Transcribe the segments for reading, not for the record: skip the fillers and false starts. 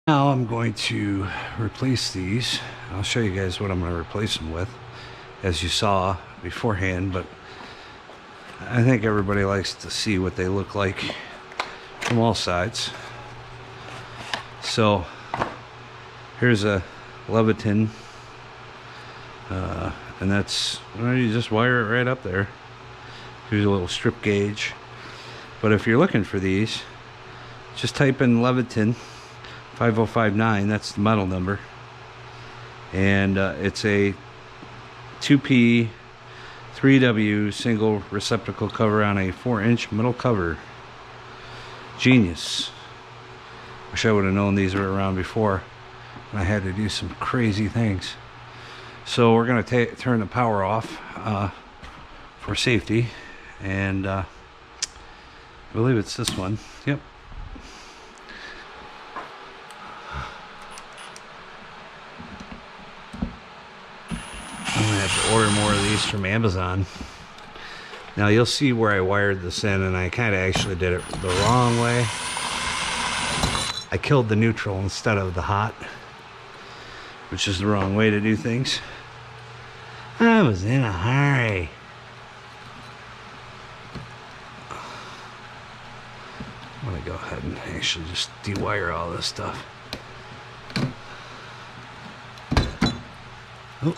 Now I'm going to replace these. I'll show you guys what I'm going to replace them with, as you saw beforehand, but I think everybody likes to see what they look like from all sides. So here's a Leviton, and that's, well, you just wire it right up there. Here's a little strip gauge. But if you're looking for these, just type in Leviton 5059, that's the model number, and it's a 2P 3W single receptacle cover on a 4-inch metal cover. Genius. Wish I would have known these were around before and I had to do some crazy things. So we're going to turn the power off for safety, and I believe it's this one. Yep. I'm gonna have to order more of these from Amazon. Now you'll see where I wired this in, and I kind of actually did it the wrong way. I killed the neutral instead of the hot, which is the wrong way to do things. I was in a hurry. I'm gonna go ahead and actually just dewire all this stuff. Oh.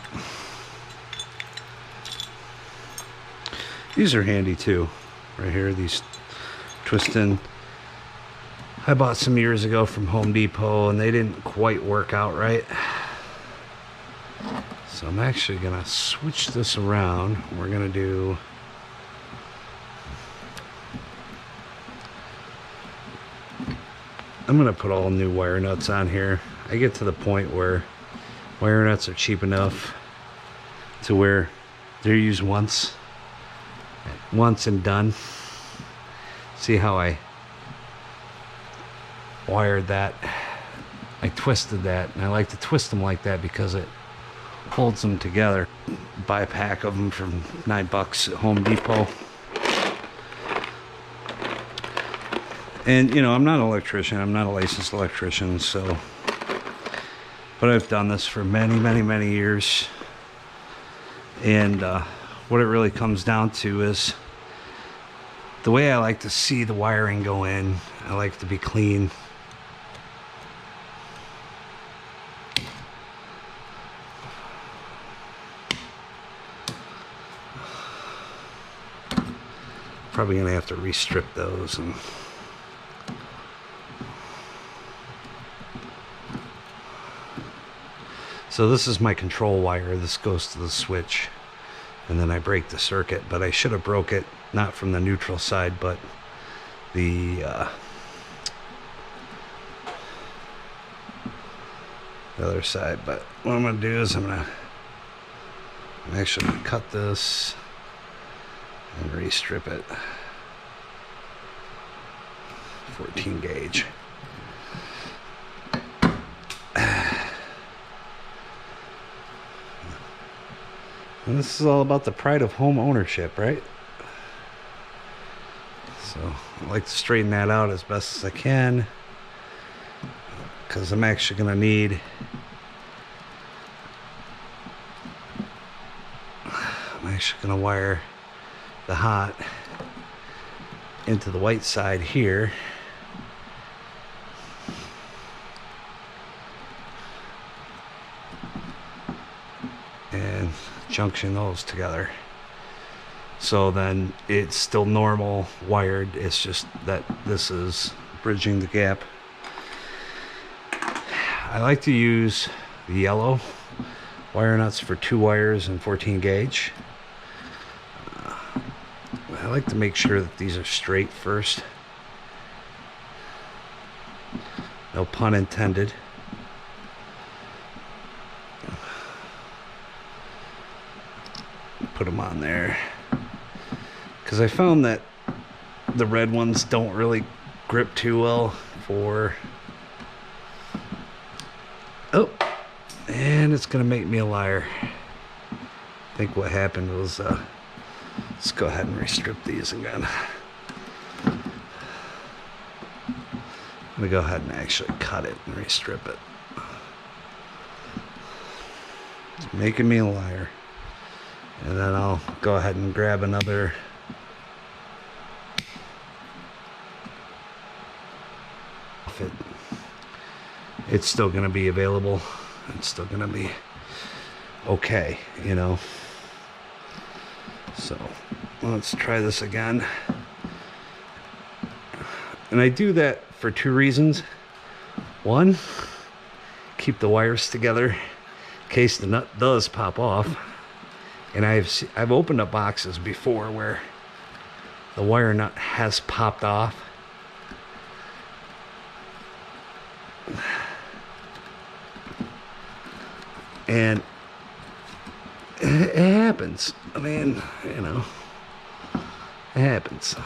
These are handy too, right here, these twist-in. I bought some years ago from Home Depot and they didn't quite work out right. So I'm actually gonna switch this around. We're gonna do I'm gonna put all new wire nuts on here. I get to the point where wire nuts are cheap enough to where they're used once and done. See how I wired that? I twisted that, and I like to twist them like that because it holds them together. Buy a pack of them for $9 at Home Depot. And you know, I'm not an electrician, I'm not a licensed electrician, so, but I've done this for many years. And what it really comes down to is the way I like to see the wiring go in. I like to be clean. Probably gonna have to restrip those. And so this is my control wire. This goes to the switch, and then I break the circuit. But I should have broke it not from the neutral side, but the other side. But what I'm gonna do is I'm actually gonna cut this and restrip it. 14 gauge. And this is all about the pride of home ownership, right? So I like to straighten that out as best as I can, because I'm actually going to need, wire the hot into the white side here. And junction those together. So then it's still normal wired, it's just that this is bridging the gap. I like to use the yellow wire nuts for 2 wires and 14 gauge. I like to make sure that these are straight first. No pun intended. Put them on there, because I found that the red ones don't really grip too well for, oh, and it's gonna make me a liar. I think what happened was let's go ahead and restrip these again. I'm gonna go ahead and actually cut it and restrip it. It's making me a liar. And then I'll go ahead and grab another it's still going to be available. It's still going to be okay, you know. So let's try this again. And I do that for two reasons. One, keep the wires together in case the nut does pop off. And I've opened up boxes before where the wire nut has popped off. And it happens. I mean, you know, it happens.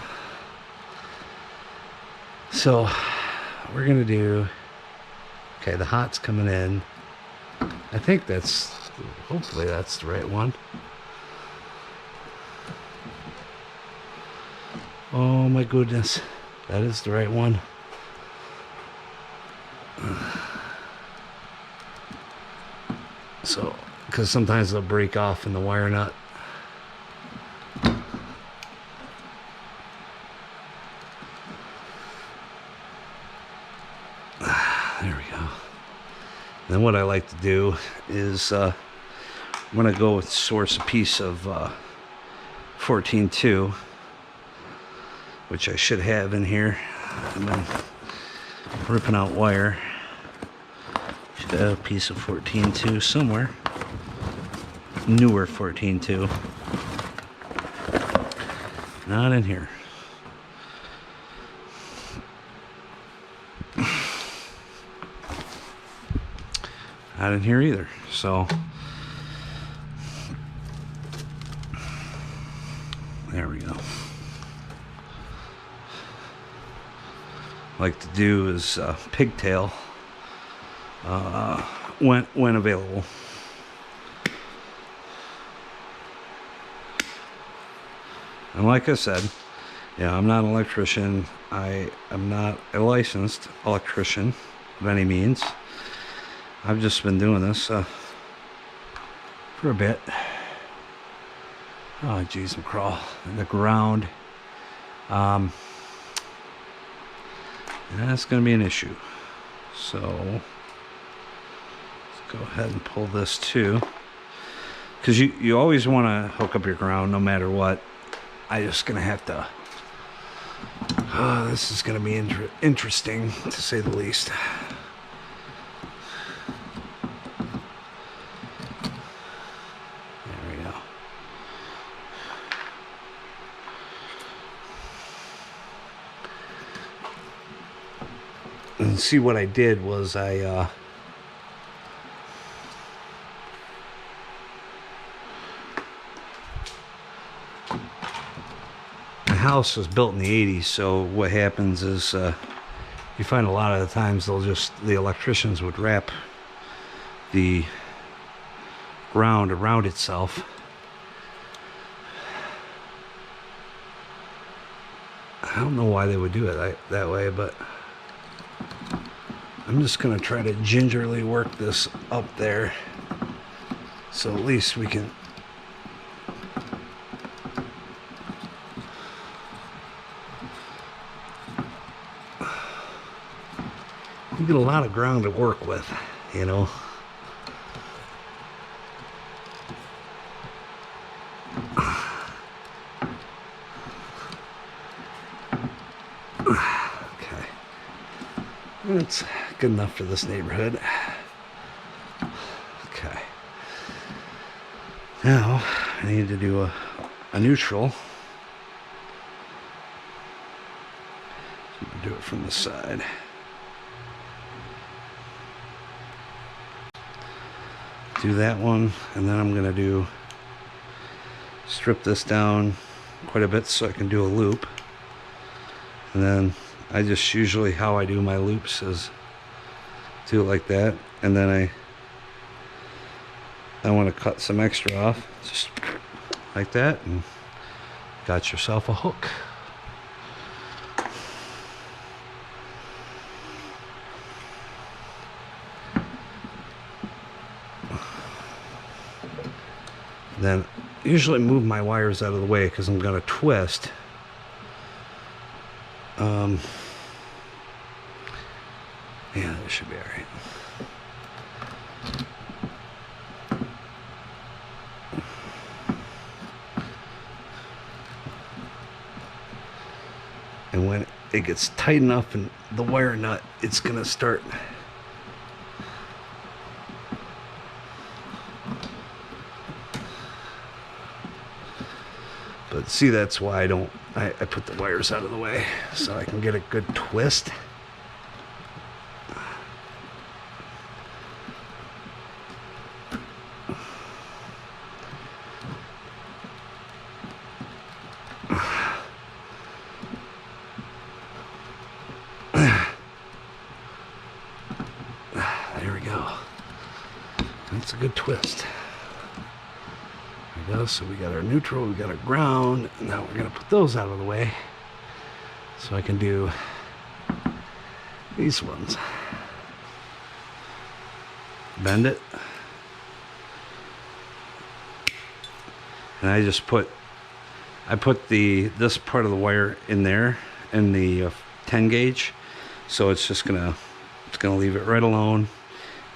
So we're gonna do, okay, the hot's coming in. I think hopefully that's the right one. Oh my goodness, that is the right one. So, because sometimes they'll break off in the wire nut. There we go. Then what I like to do is I'm going to go source a piece of 14-2, which I should have in here. And then ripping out wire. Should have a piece of 14-2 somewhere. Newer 14-2. Not in here. Not in here either. So there we go. Like to do is pigtail when available. And like I said, yeah, I'm not an electrician. I am not a licensed electrician of any means. I've just been doing this for a bit. Oh, geez, and crawl in the ground. That's going to be an issue. So let's go ahead and pull this too, because you always want to hook up your ground no matter what. I'm just going to have to. This is going to be interesting to say the least. There we go. And see, what I did was the house was built in the 80s, so what happens is you find a lot of the times the electricians would wrap the ground around itself. I don't know why they would do it that way, but I'm just going to try to gingerly work this up there, so at least we can get a lot of ground to work with, you know. Okay, that's good enough for this neighborhood. Okay, now I need to do a neutral. Do it from the side. Do that one, and then I'm going to strip this down quite a bit so I can do a loop. And then I just usually, how I do my loops is do it like that, and then I want to cut some extra off, just like that, and got yourself a hook. Then usually move my wires out of the way because I'm going to twist. Yeah, that should be all right. And when it gets tight enough in the wire nut, it's going to start but see, that's why I put the wires out of the way so I can get a good twist. There we go. That's a good twist. There we go. So we got our neutral, we got our ground, and now we're going to put those out of the way so I can do these ones. Bend it. And I put this part of the wire in there in the 10 gauge, so it's gonna leave it right alone,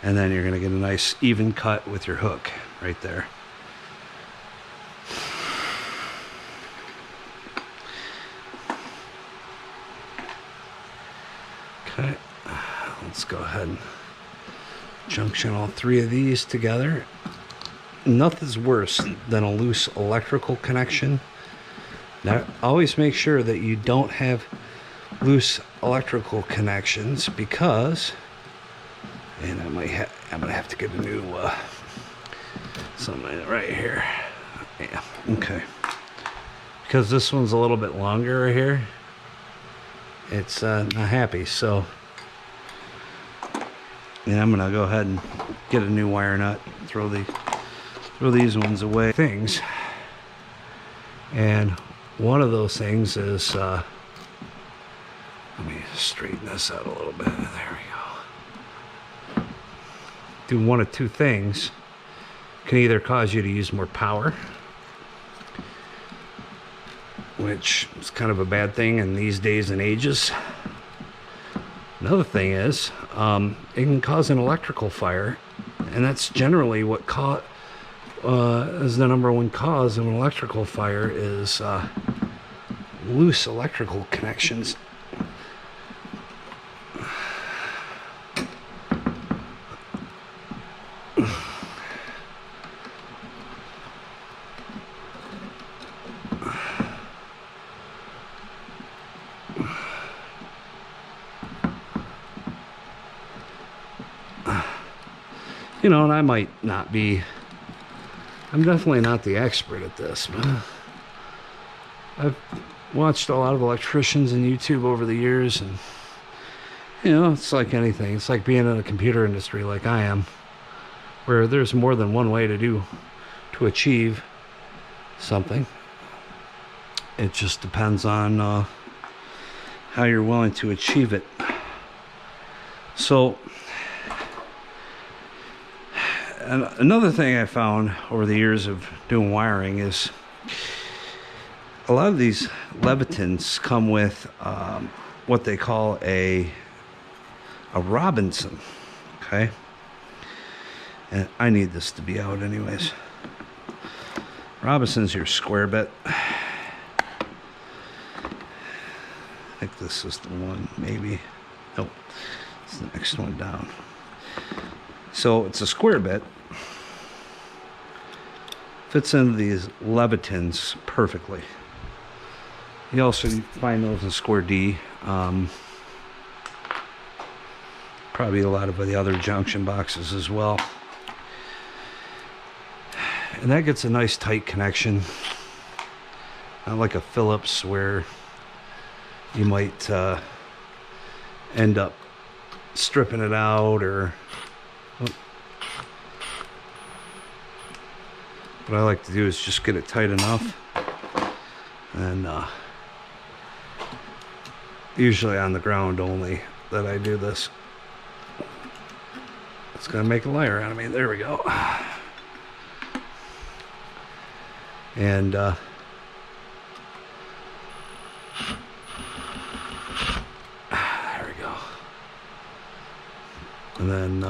and then you're gonna get a nice even cut with your hook right there. Okay, let's go ahead and junction all three of these together. Nothing's worse than a loose electrical connection. Now, always make sure that you don't have loose electrical connections, because, and I'm gonna have to get a new something right here. Yeah, okay. Because this one's a little bit longer right here, it's not happy. So, and I'm gonna go ahead and get a new wire nut. Throw these ones away. Things, and one of those things is, let me straighten this out a little bit. There we go. Do one of two things. Can either cause you to use more power, which is kind of a bad thing in these days and ages. Another thing is, it can cause an electrical fire, and that's generally what is the number one cause of an electrical fire, is loose electrical connections. You know, and I might not be, I'm definitely not the expert at this, but I've watched a lot of electricians on YouTube over the years, and you know, it's like anything. It's like being in the computer industry like I am, where there's more than one way to achieve something. It just depends on how you're willing to achieve it. So, and another thing I found over the years of doing wiring is a lot of these Levitans come with what they call a Robinson. Okay, and I need this to be out anyways. Robinson's your square bit. I think this is the one, maybe. Nope, it's the next one down. So it's a square bit. Fits into these Levitans perfectly. You also find those in square D. Probably a lot of the other junction boxes as well. And that gets a nice tight connection. Not like a Phillips where you might end up stripping it out, or what I like to do is just get it tight enough, and usually on the ground only that I do this. It's gonna make a layer out of me. There we go. And there we go. And then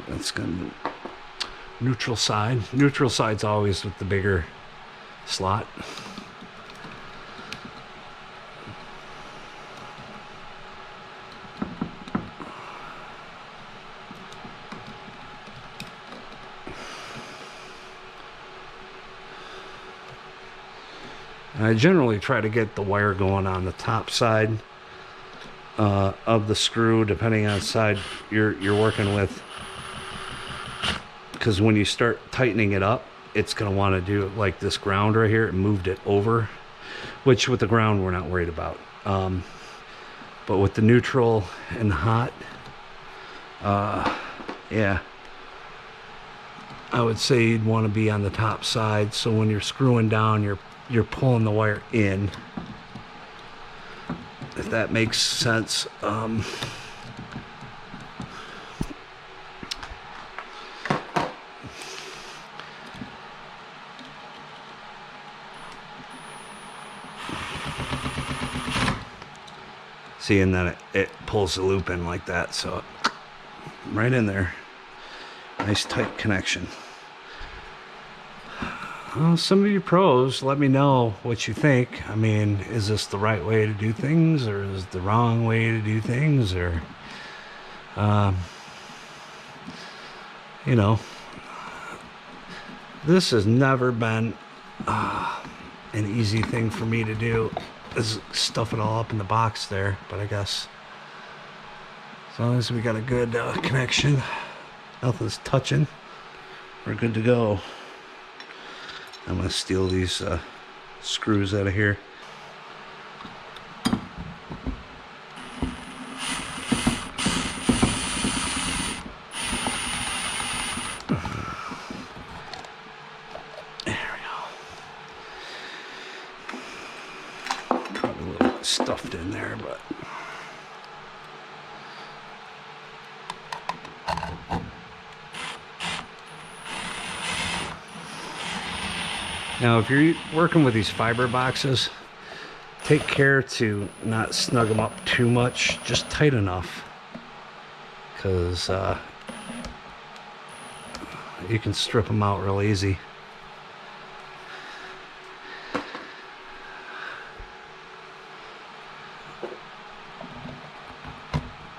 that's gonna neutral side. Neutral side's always with the bigger slot. And I generally try to get the wire going on the top side of the screw, depending on side you're working with, because when you start tightening it up, it's going to want to do it like this ground right here. It moved it over, which with the ground we're not worried about, but with the neutral and hot, yeah, I would say you'd want to be on the top side, so when you're screwing down, you're pulling the wire in, if that makes sense. See, and then it pulls the loop in like that, so right in there. Nice tight connection. Well, some of you pros, let me know what you think. I mean, is this the right way to do things, or is it the wrong way to do things, or you know, this has never been an easy thing for me to do, is stuff it all up in the box there, but I guess as long as we got a good connection, nothing's touching, we're good to go. I'm going to steal these screws out of here. There we go. Probably a little stuffed in there, but now, if you're working with these fiber boxes, take care to not snug them up too much, just tight enough, because you can strip them out real easy.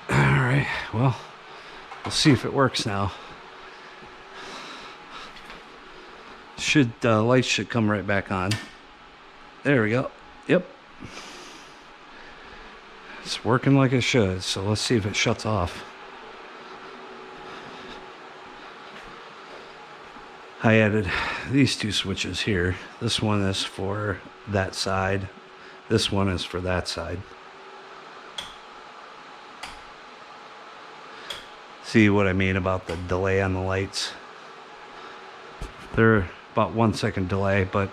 All right, well, we'll see if it works now. Lights should come right back on. There we go. Yep, it's working like it should, so let's see if it shuts off. I added these two switches here. This one is for that side, this one is for that side. See what I mean about the delay on the lights? They're about 1 second delay, but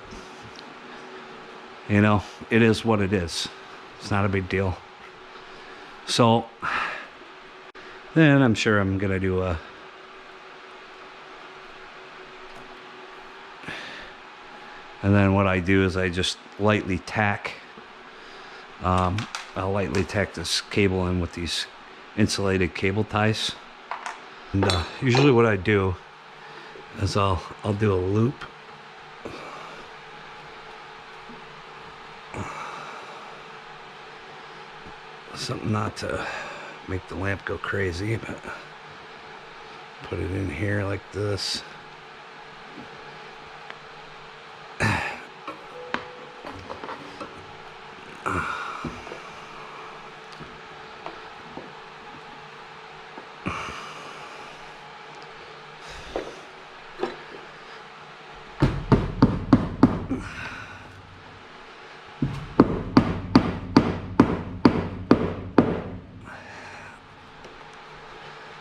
you know, it is what it is. It's not a big deal. So then I'm sure I'm gonna do a and then what I do is I just lightly tack I'll lightly tack this cable in with these insulated cable ties, and usually what I do is I'll do a loop. Something not to make the lamp go crazy, but put it in here like this.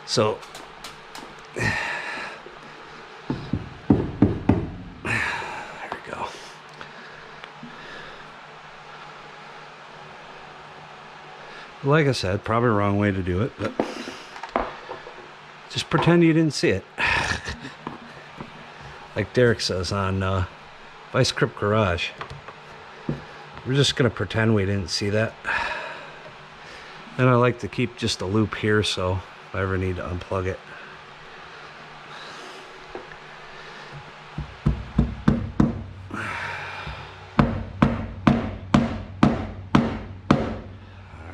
So there we go. Like I said, probably the wrong way to do it, but just pretend you didn't see it. Like Derek says on Vice Grip Garage. We're just gonna pretend we didn't see that. Then I like to keep just a loop here, so if I ever need to unplug it.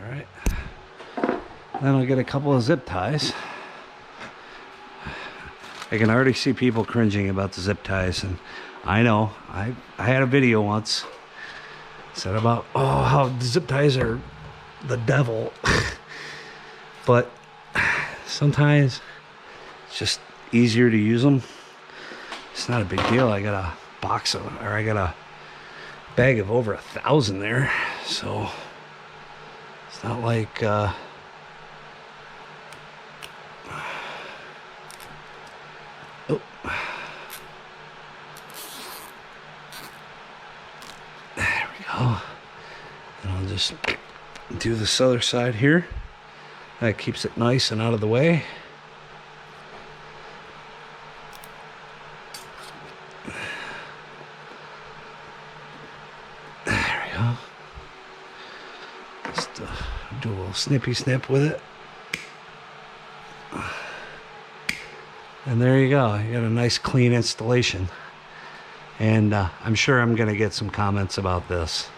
Alright. Then I'll get a couple of zip ties. I can already see people cringing about the zip ties, and I know. I had a video once said about, oh, how the zip ties are the devil. But sometimes it's just easier to use them. It's not a big deal. I got a box of, or I got a bag of over 1,000 there, so it's not like oh, there we go. And I'll just do this other side here. That keeps it nice and out of the way. There we go. Just do a little snippy snip with it. And there you go. You got a nice clean installation. And I'm sure I'm going to get some comments about this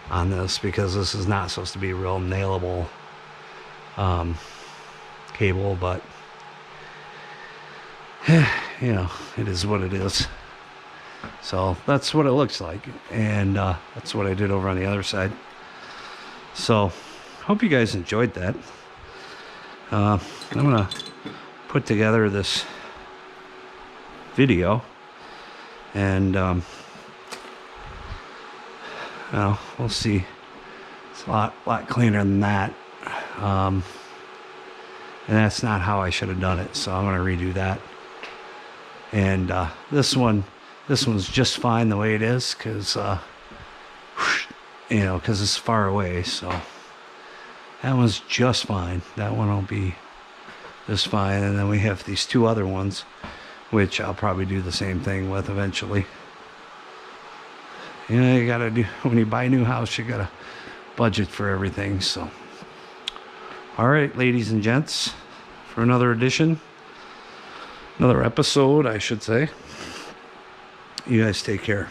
on this, because this is not supposed to be real nailable cable, but you know, it is what it is. So that's what it looks like, and that's what I did over on the other side. So hope you guys enjoyed that. I'm gonna put together this video, and well, we'll see. It's a lot cleaner than that. And that's not how I should have done it, so I'm going to redo that. And this one's just fine the way it is, because you know, because it's far away. So that one's just fine. That one will be just fine. And then we have these two other ones, which I'll probably do the same thing with eventually. You know, you gotta do, when you buy a new house, you gotta budget for everything. So all right, ladies and gents, for another episode, I should say. You guys take care.